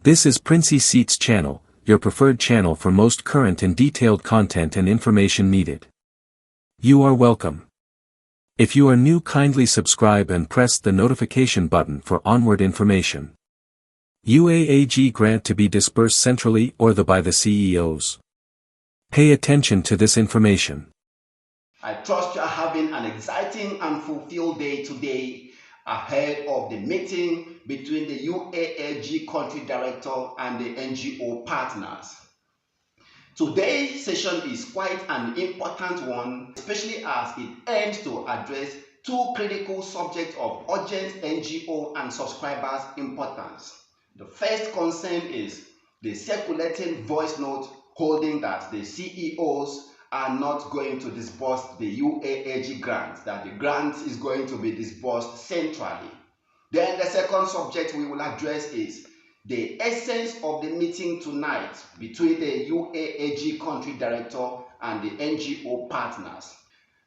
This is Princey Seats channel, your preferred channel for most current and detailed content and information needed. You are welcome. If you are new, kindly subscribe and press the notification button for onward information. UAAG grant to be disbursed centrally or by the CEOs. Pay attention to this information. I trust you are having an exciting and fulfilled day today ahead of the meeting between the UAAG country director and the NGO partners. Today's session is quite an important one, especially as it aims to address two critical subjects of urgent NGO and subscribers' importance. The first concern is the circulating voice note holding that the CEOs are not going to disburse the UAAG grant, that the grant is going to be disbursed centrally. Then the second subject we will address is the essence of the meeting tonight between the UAAG country director and the NGO partners.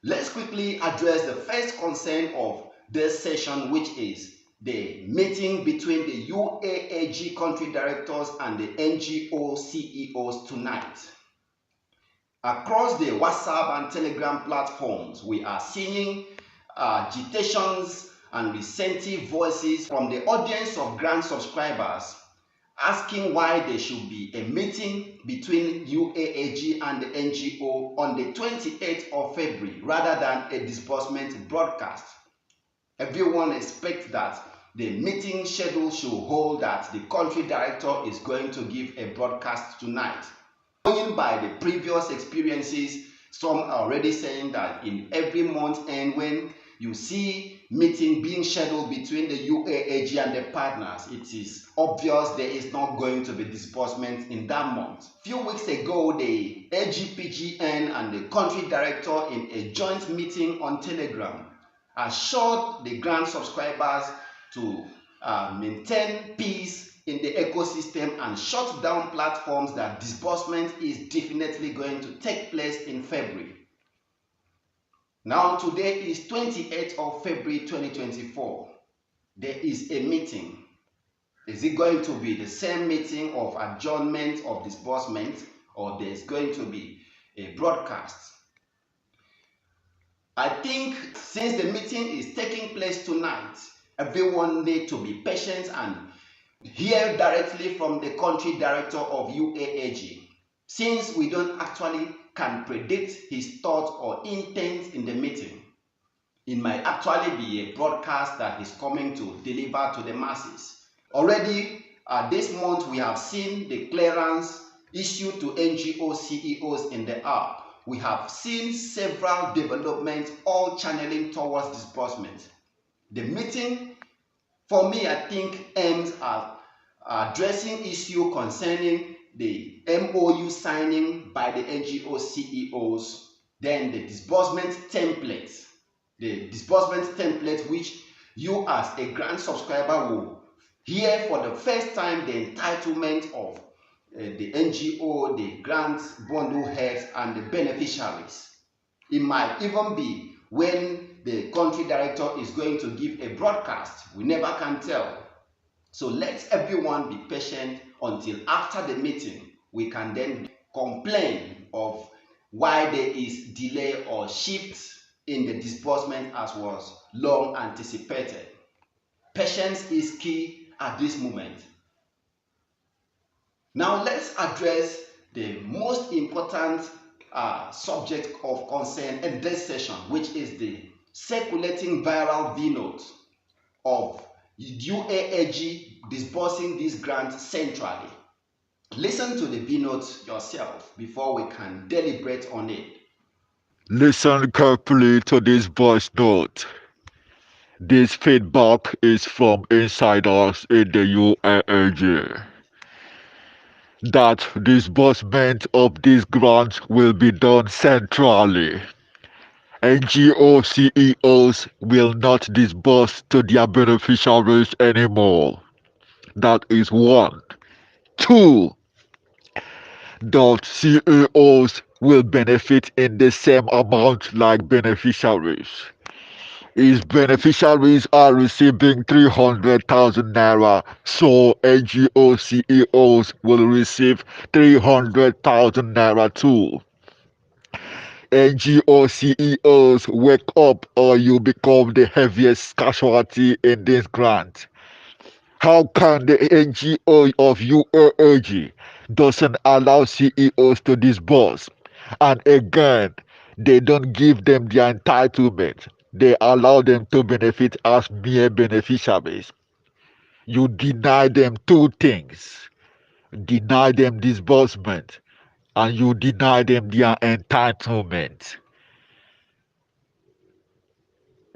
Let's quickly address the first concern of this session, which is the meeting between the UAAG country directors and the NGO CEOs tonight. Across the WhatsApp and Telegram platforms, we are seeing agitations and resentive voices from the audience of grant subscribers asking why there should be a meeting between UAAG and the NGO on the 28th of February rather than a disbursement broadcast. Everyone expects that the meeting schedule should hold that the country director is going to give a broadcast tonight. Going by the previous experiences, some are already saying that in every month end when you see meeting being scheduled between the UAAG and the partners, it is obvious there is not going to be disbursement in that month. A few weeks ago, the AGPGN and the country director in a joint meeting on Telegram assured the grant subscribers to maintain peace in the ecosystem and shut down platforms that disbursement is definitely going to take place in February. Now today is 28th of February 2024. There is a meeting. Is it going to be the same meeting of adjournment of disbursement, or there's going to be a broadcast? I think since the meeting is taking place tonight, everyone needs to be patient and hear directly from the country director of UAAG, since we don't actually can predict his thoughts or intent in the meeting. It might actually be a broadcast that is coming to deliver to the masses. Already this month we have seen the clearance issued to NGO CEOs in the app. We have seen several developments all channeling towards disbursement. The meeting, for me, I think aims at addressing issue concerning the MOU signing by the NGO CEOs, then the disbursement template. The disbursement template which you as a grant subscriber will hear for the first time the entitlement of the NGO, the grant bundle heads and the beneficiaries. It might even be when the country director is going to give a broadcast. We never can tell. So let everyone be patient until after the meeting. We can then complain of why there is delay or shift in the disbursement as was long anticipated. Patience is key at this moment. Now let's address the most important subject of concern in this session, which is the circulating viral V-note of UAAG disbursing this grant centrally. Listen to the V-note yourself before we can deliberate on it. Listen carefully to this voice note. This feedback is from insiders in the UAAG. That disbursement of this grant will be done centrally. NGO CEOs will not disburse to their beneficiaries anymore. That is one. Two, the CEOs will benefit in the same amount like beneficiaries. Its beneficiaries are receiving 300,000 naira, so NGO CEOs will receive 300,000 naira too. NGO CEOs, wake up or you become the heaviest casualty in this grant. How can the NGO of UAAG doesn't allow CEOs to disburse? And again, they don't give them their entitlement. They allow them to benefit as mere beneficiaries. You deny them two things. Deny them disbursement and you deny them their entitlement.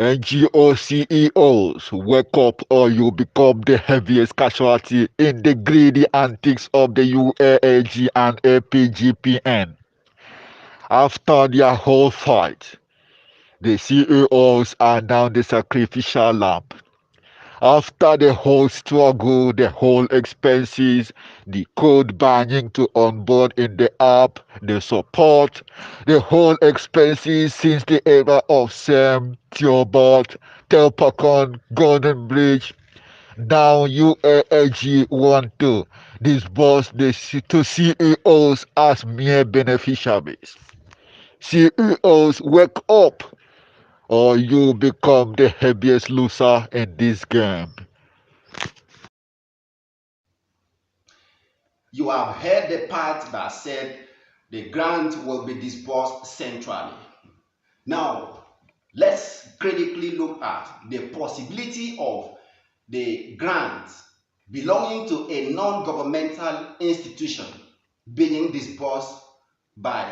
NGO CEOs, wake up or you become the heaviest casualty in the greedy antics of the UAAG and APGPN. After their whole fight, the CEOs are now the sacrificial lamb. After the whole struggle, the whole expenses, the code banning to onboard in the app, the support, the whole expenses since the era of Sam, Theobarth, Telpacon, Golden Bridge, now UAAG want to disburse the to CEOs as mere beneficiaries. CEOs, wake up, or you become the heaviest loser in this game. You have heard the part that said the grant will be disbursed centrally. Now, let's critically look at the possibility of the grant belonging to a non-governmental institution being disbursed by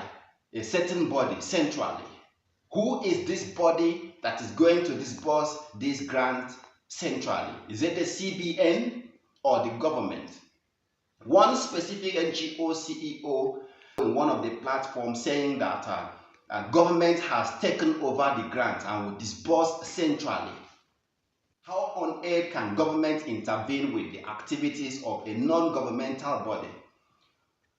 a certain body centrally. Who is this body that is going to disburse this grant centrally? Is it the CBN or the government? One specific NGO CEO in one of the platforms saying that government has taken over the grant and will disburse centrally. How on earth can government intervene with the activities of a non-governmental body?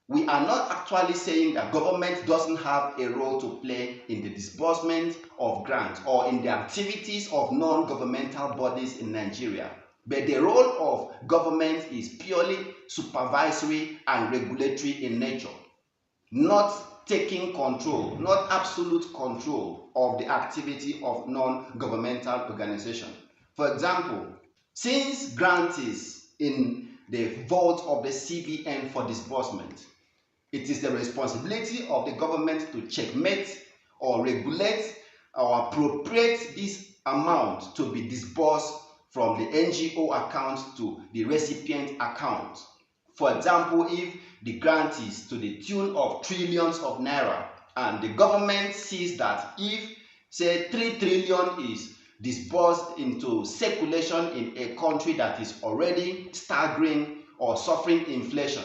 We are not actually saying that government doesn't have a role to play in the disbursement of grants or in the activities of non-governmental bodies in Nigeria. But the role of government is purely supervisory and regulatory in nature, not taking control, not absolute control of the activity of non-governmental organization. For example, since grant is in the vault of the CBN for disbursement, it is the responsibility of the government to checkmate or regulate or appropriate this amount to be disbursed from the NGO account to the recipient account. For example, if the grant is to the tune of trillions of naira and the government sees that if, say, 3 trillion is disbursed into circulation in a country that is already staggering or suffering inflation,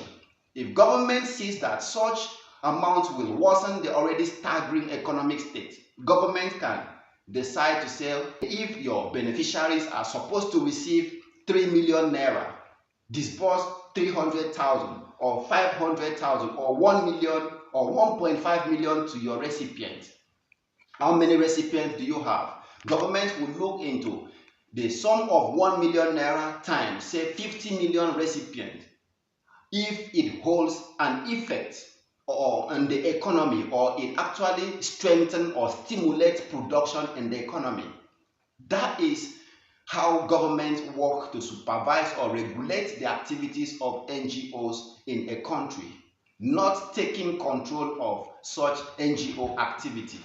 if government sees that such amount will worsen the already staggering economic state, government can decide to say, if your beneficiaries are supposed to receive 3 million naira, disburse 300,000 or 500,000 or 1 million or 1.5 million to your recipient. How many recipients do you have? Government will look into the sum of 1 million naira times, say, 50 million recipients, if it holds an effect on the economy, or it actually strengthens or stimulates production in the economy. That is how governments work to supervise or regulate the activities of NGOs in a country, not taking control of such NGO activity.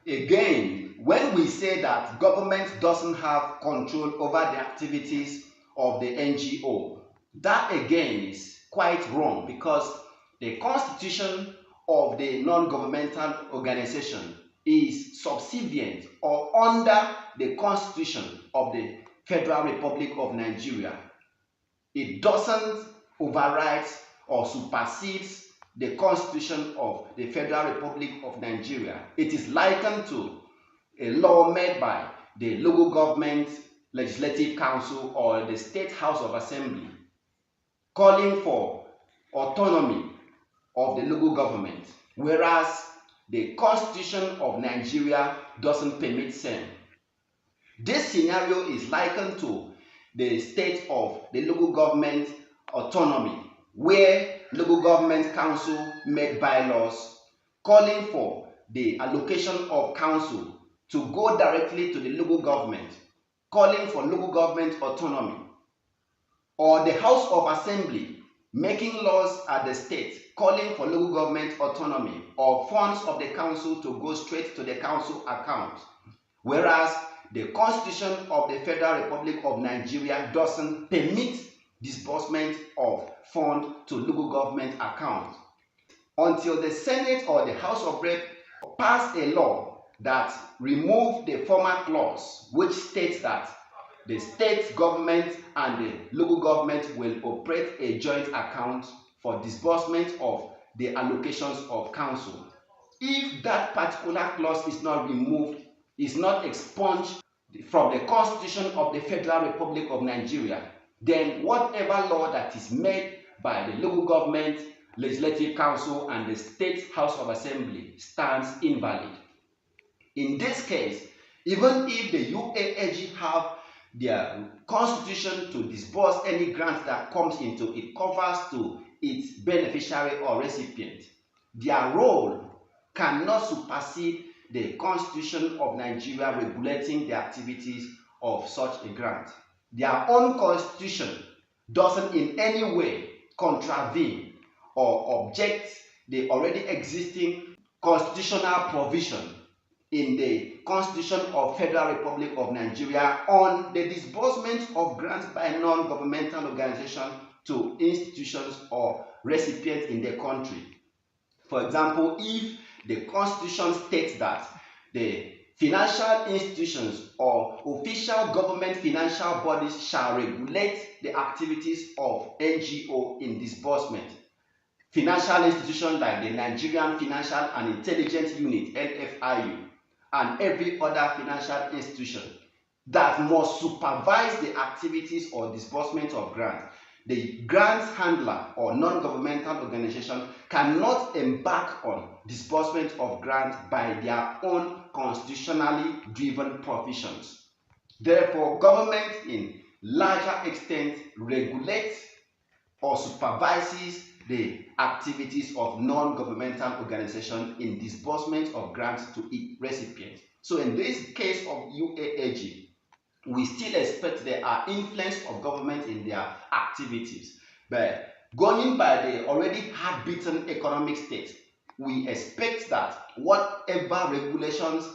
Again, when we say that government doesn't have control over the activities of the NGO, that again is quite wrong, because the constitution of the non-governmental organization is subservient or under the constitution of the Federal Republic of Nigeria. It doesn't override or supersedes the constitution of the Federal Republic of Nigeria. It is likened to a law made by the local government legislative council or the state house of assembly, calling for autonomy of the local government, whereas the constitution of Nigeria doesn't permit same. This scenario is likened to the state of the local government autonomy, where local government council made bylaws calling for the allocation of council to go directly to the local government, calling for local government autonomy, or the House of Assembly making laws at the state calling for local government autonomy or funds of the council to go straight to the council account, whereas the Constitution of the Federal Republic of Nigeria doesn't permit disbursement of funds to local government account until the Senate or the House of Rep pass a law that removes the former clause which states that the state government and the local government will operate a joint account for disbursement of the allocations of council. If that particular clause is not removed, is not expunged from the Constitution of the Federal Republic of Nigeria, then whatever law that is made by the local government, legislative council, and the state House of Assembly stands invalid. In this case, even if the UAAG have their constitution to disburse any grant that comes into it covers to its beneficiary or recipient, their role cannot supersede the Constitution of Nigeria regulating the activities of such a grant. Their own constitution doesn't in any way contravene or object the already existing constitutional provision in the Constitution of Federal Republic of Nigeria on the disbursement of grants by non-governmental organizations to institutions or recipients in the country. For example, if the Constitution states that the financial institutions or official government financial bodies shall regulate the activities of NGO in disbursement, financial institutions like the Nigerian Financial and Intelligence Unit, NFIU, and every other financial institution that must supervise the activities or disbursement of grants. The grant handler or non-governmental organization cannot embark on disbursement of grants by their own constitutionally driven provisions. Therefore, government in larger extent regulates or supervises the activities of non-governmental organizations in disbursement of grants to its recipients. So in this case of UAAG, we still expect there are influence of government in their activities. But going by the already hard-beaten economic state, we expect that whatever regulations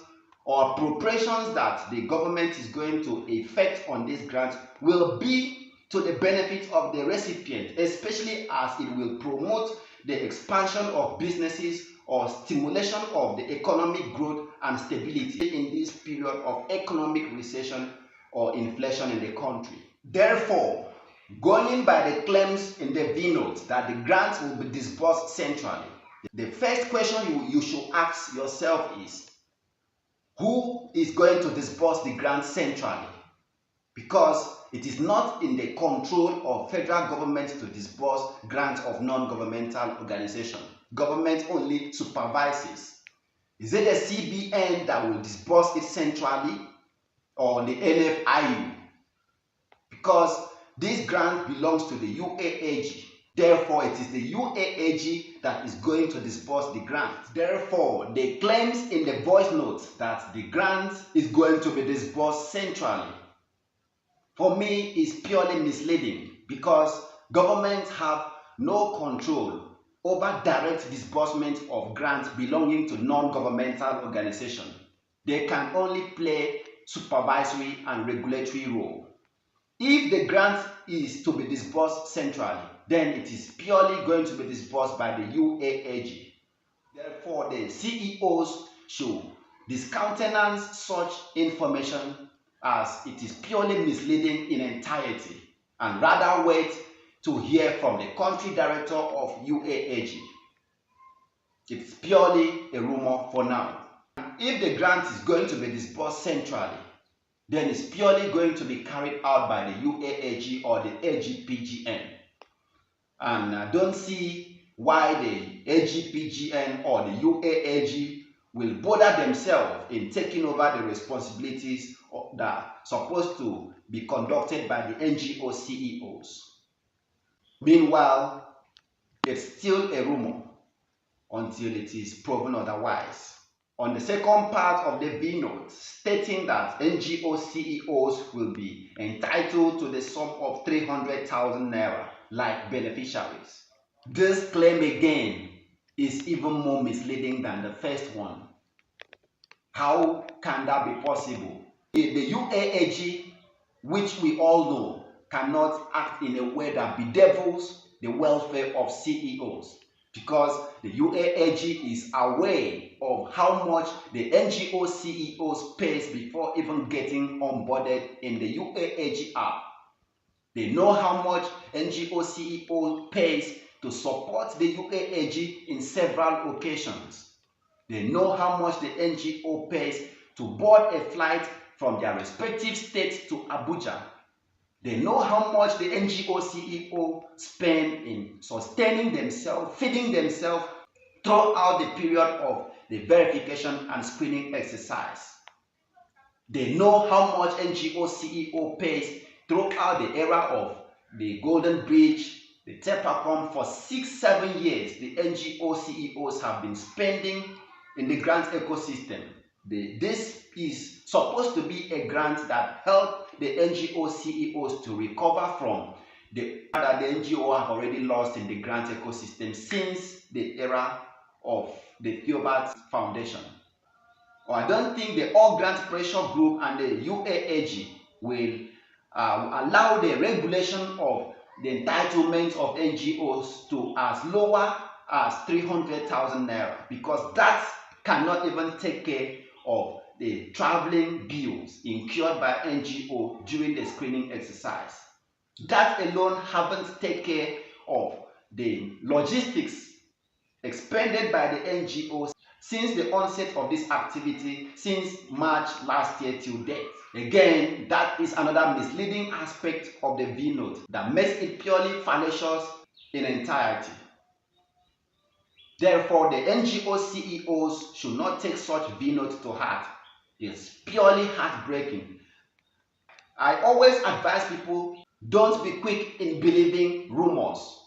or appropriations that the government is going to effect on this grant will be to the benefit of the recipient, especially as it will promote the expansion of businesses or stimulation of the economic growth and stability in this period of economic recession or inflation in the country. Therefore, going by the claims in the V-note that the grant will be disbursed centrally, the first question you should ask yourself is, who is going to disburse the grant centrally? Because it is not in the control of federal government to disburse grants of non-governmental organizations. Government only supervises. Is it the CBN that will disburse it centrally or the NFIU? Because this grant belongs to the UAAG. Therefore, it is the UAAG that is going to disburse the grant. Therefore, the claims in the voice notes that the grant is going to be disbursed centrally, for me, is purely misleading because governments have no control over direct disbursement of grants belonging to non-governmental organizations. They can only play supervisory and regulatory role. If the grant is to be disbursed centrally, then it is purely going to be disbursed by the UAAG. Therefore, the CEOs should discountenance such information as it is purely misleading in entirety and rather wait to hear from the country director of UAAG. It's purely a rumor for now. If the grant is going to be disbursed centrally, then it's purely going to be carried out by the UAAG or the AGPGN. And I don't see why the AGPGN or the UAAG will bother themselves in taking over the responsibilities that are supposed to be conducted by the NGO CEOs. Meanwhile, it's still a rumor until it is proven otherwise. On the second part of the B note, stating that NGO CEOs will be entitled to the sum of 300,000 naira like beneficiaries. This claim again is even more misleading than the first one. How can that be possible? The UAAG, which we all know, cannot act in a way that bedevils the welfare of CEOs, because the UAAG is aware of how much the NGO CEOs pays before even getting onboarded in the UAAG app. They know how much NGO CEO pays to support the UAAG in several occasions. They know how much the NGO pays to board a flight from their respective states to Abuja. They know how much the NGO CEO spend in sustaining themselves, feeding themselves throughout the period of the verification and screening exercise. They know how much NGO CEO pays throughout the era of the Golden Bridge, the TEPACOM. For 6-7 years, the NGO CEOs have been spending in the grant ecosystem. This is supposed to be a grant that helps the NGO CEOs to recover from the that the NGO have already lost in the grant ecosystem since the era of the Theobarth Foundation. I don't think the All Grant Pressure Group and the UAAG will allow the regulation of the entitlement of NGOs to as lower as 300,000 naira, because that cannot even take care of the traveling bills incurred by NGO during the screening exercise. That alone haven't taken care of the logistics expended by the NGOs since the onset of this activity, since March last year till date. Again, that is another misleading aspect of the V note that makes it purely fallacious in entirety. Therefore, the NGO CEOs should not take such V note to heart. It's purely heartbreaking. I always advise people, don't be quick in believing rumors,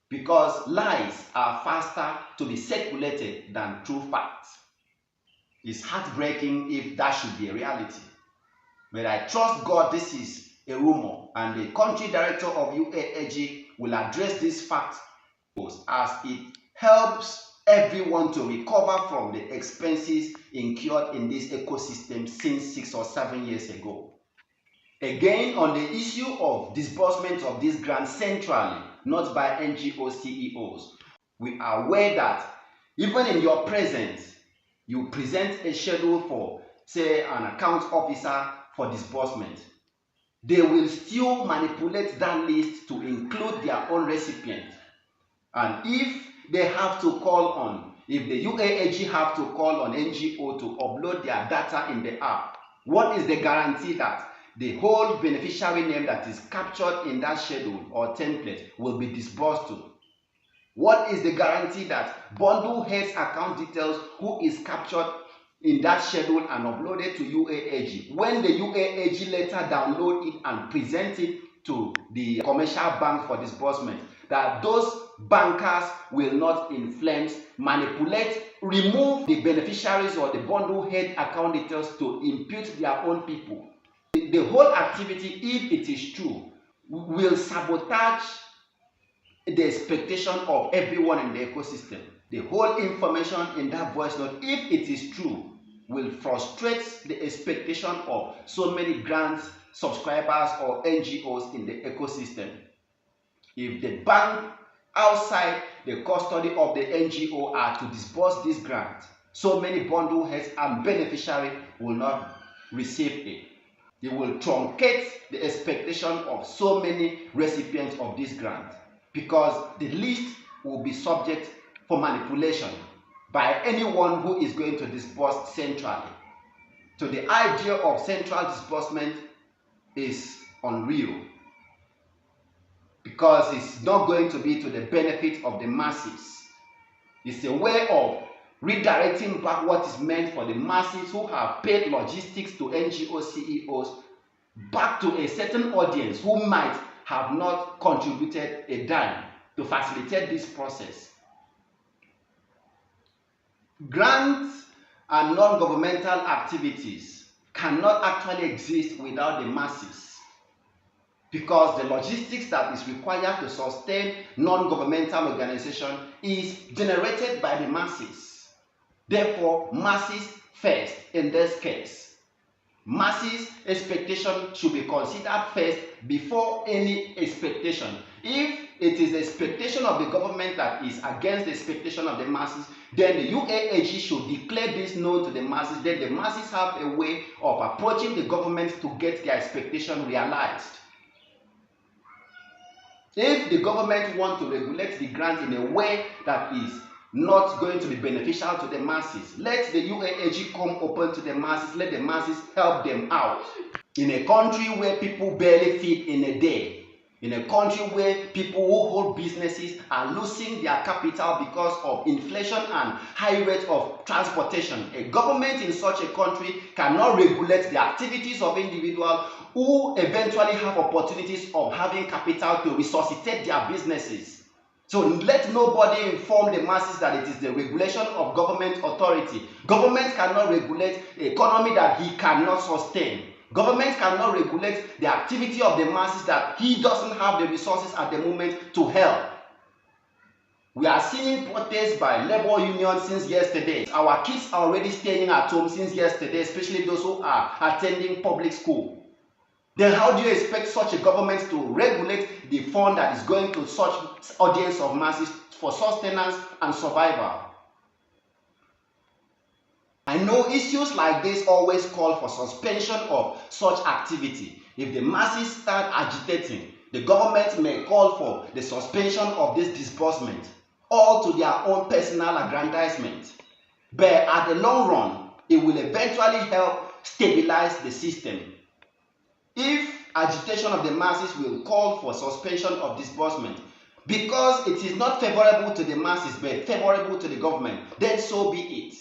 because lies are faster to be circulated than true facts. It's heartbreaking if that should be a reality. But I trust God this is a rumor, and the country director of UAAG will address this fact as it helps everyone to recover from the expenses incurred in this ecosystem since 6 or 7 years ago. Again, on the issue of disbursement of this grant centrally, not by NGO CEOs, we are aware that even in your presence, you present a schedule for, say, an account officer for disbursement. They will still manipulate that list to include their own recipient. And if they have to call on, if the UAAG have to call on NGO to upload their data in the app, what is the guarantee that the whole beneficiary name that is captured in that schedule or template will be disbursed to? What is the guarantee that bundle heads account details who is captured in that schedule and uploaded to UAAG, when the UAAG later download it and present it to the commercial bank for disbursement, that those bankers will not influence, manipulate, remove the beneficiaries or the bundle head account details to impute their own people? The whole activity, if it is true, will sabotage the expectation of everyone in the ecosystem. The whole information in that voice note, if it is true, will frustrate the expectation of so many grant subscribers or NGOs in the ecosystem. If the bank outside the custody of the NGO are to disburse this grant, so many bundle heads and beneficiaries will not receive it. It will truncate the expectation of so many recipients of this grant, because the list will be subject for manipulation by anyone who is going to disburse centrally. So the idea of central disbursement is unreal, because it's not going to be to the benefit of the masses. It's a way of redirecting back what is meant for the masses who have paid logistics to NGO CEOs back to a certain audience who might have not contributed a dime to facilitate this process. Grants and non-governmental activities cannot actually exist without the masses, because the logistics that is required to sustain non-governmental organization is generated by the masses. Therefore, masses first in this case. Masses' expectation should be considered first before any expectation. If it is the expectation of the government that is against the expectation of the masses, then the UAAG should declare this known to the masses. Then the masses have a way of approaching the government to get their expectation realized. If the government wants to regulate the grant in a way that is not going to be beneficial to the masses, let the UAAG come open to the masses, let the masses help them out. In a country where people barely feed in a day, in a country where people who hold businesses are losing their capital because of inflation and high rate of transportation, a government in such a country cannot regulate the activities of individuals who eventually have opportunities of having capital to resuscitate their businesses. So let nobody inform the masses that it is the regulation of government authority. Government cannot regulate the economy that he cannot sustain. Government cannot regulate the activity of the masses that he doesn't have the resources at the moment to help. We are seeing protests by labor unions since yesterday. Our kids are already staying at home since yesterday, especially those who are attending public school. Then how do you expect such a government to regulate the fund that is going to such audience of masses for sustenance and survival? I know issues like this always call for suspension of such activity. If the masses start agitating, the government may call for the suspension of this disbursement, all to their own personal aggrandizement. But at the long run, it will eventually help stabilize the system. If agitation of the masses will call for suspension of disbursement because it is not favorable to the masses but favorable to the government, then so be it.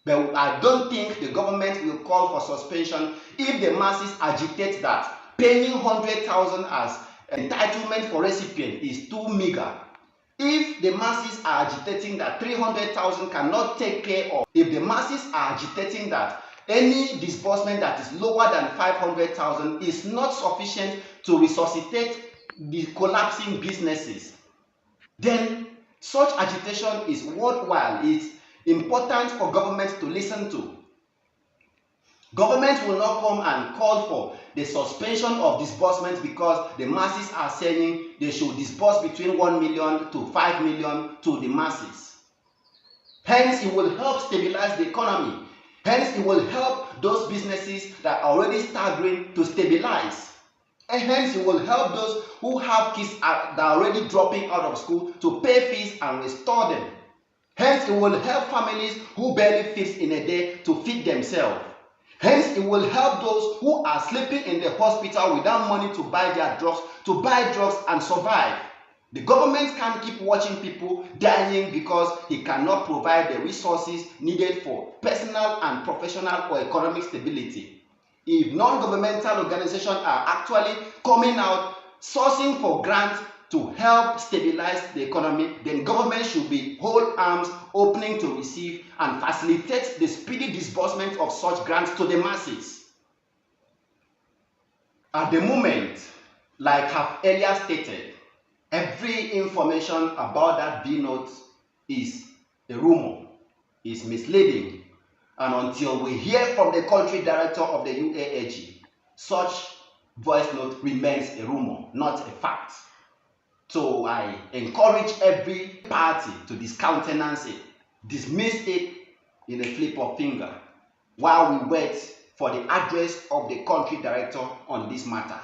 But I don't think the government will call for suspension if the masses agitate that paying 100,000 as entitlement for recipient is too meager. If the masses are agitating that 300,000 cannot take care of, if the masses are agitating that any disbursement that is lower than 500,000 is not sufficient to resuscitate the collapsing businesses, then such agitation is worthwhile. It's important for government to listen to. Government will not come and call for the suspension of disbursement because the masses are saying they should disburse between 1 million to 5 million to the masses. Hence, it will help stabilize the economy. Hence, it will help those businesses that are already staggering to stabilize. And hence, it will help those who have kids that are already dropping out of school to pay fees and restore them. Hence, it will help families who barely feed in a day to feed themselves. Hence, it will help those who are sleeping in the hospital without money to buy their drugs, to buy drugs and survive. The government can't keep watching people dying because it cannot provide the resources needed for personal and professional or economic stability. If non-governmental organizations are actually coming out, sourcing for grants to help stabilize the economy, then government should be whole arms opening to receive and facilitate the speedy disbursement of such grants to the masses. At the moment, like I have earlier stated, every information about that B-note is a rumor, is misleading, and until we hear from the country director of the UAAG, such voice note remains a rumor, not a fact. So I encourage every party to discountenance it, dismiss it in a flip of finger, while we wait for the address of the country director on this matter.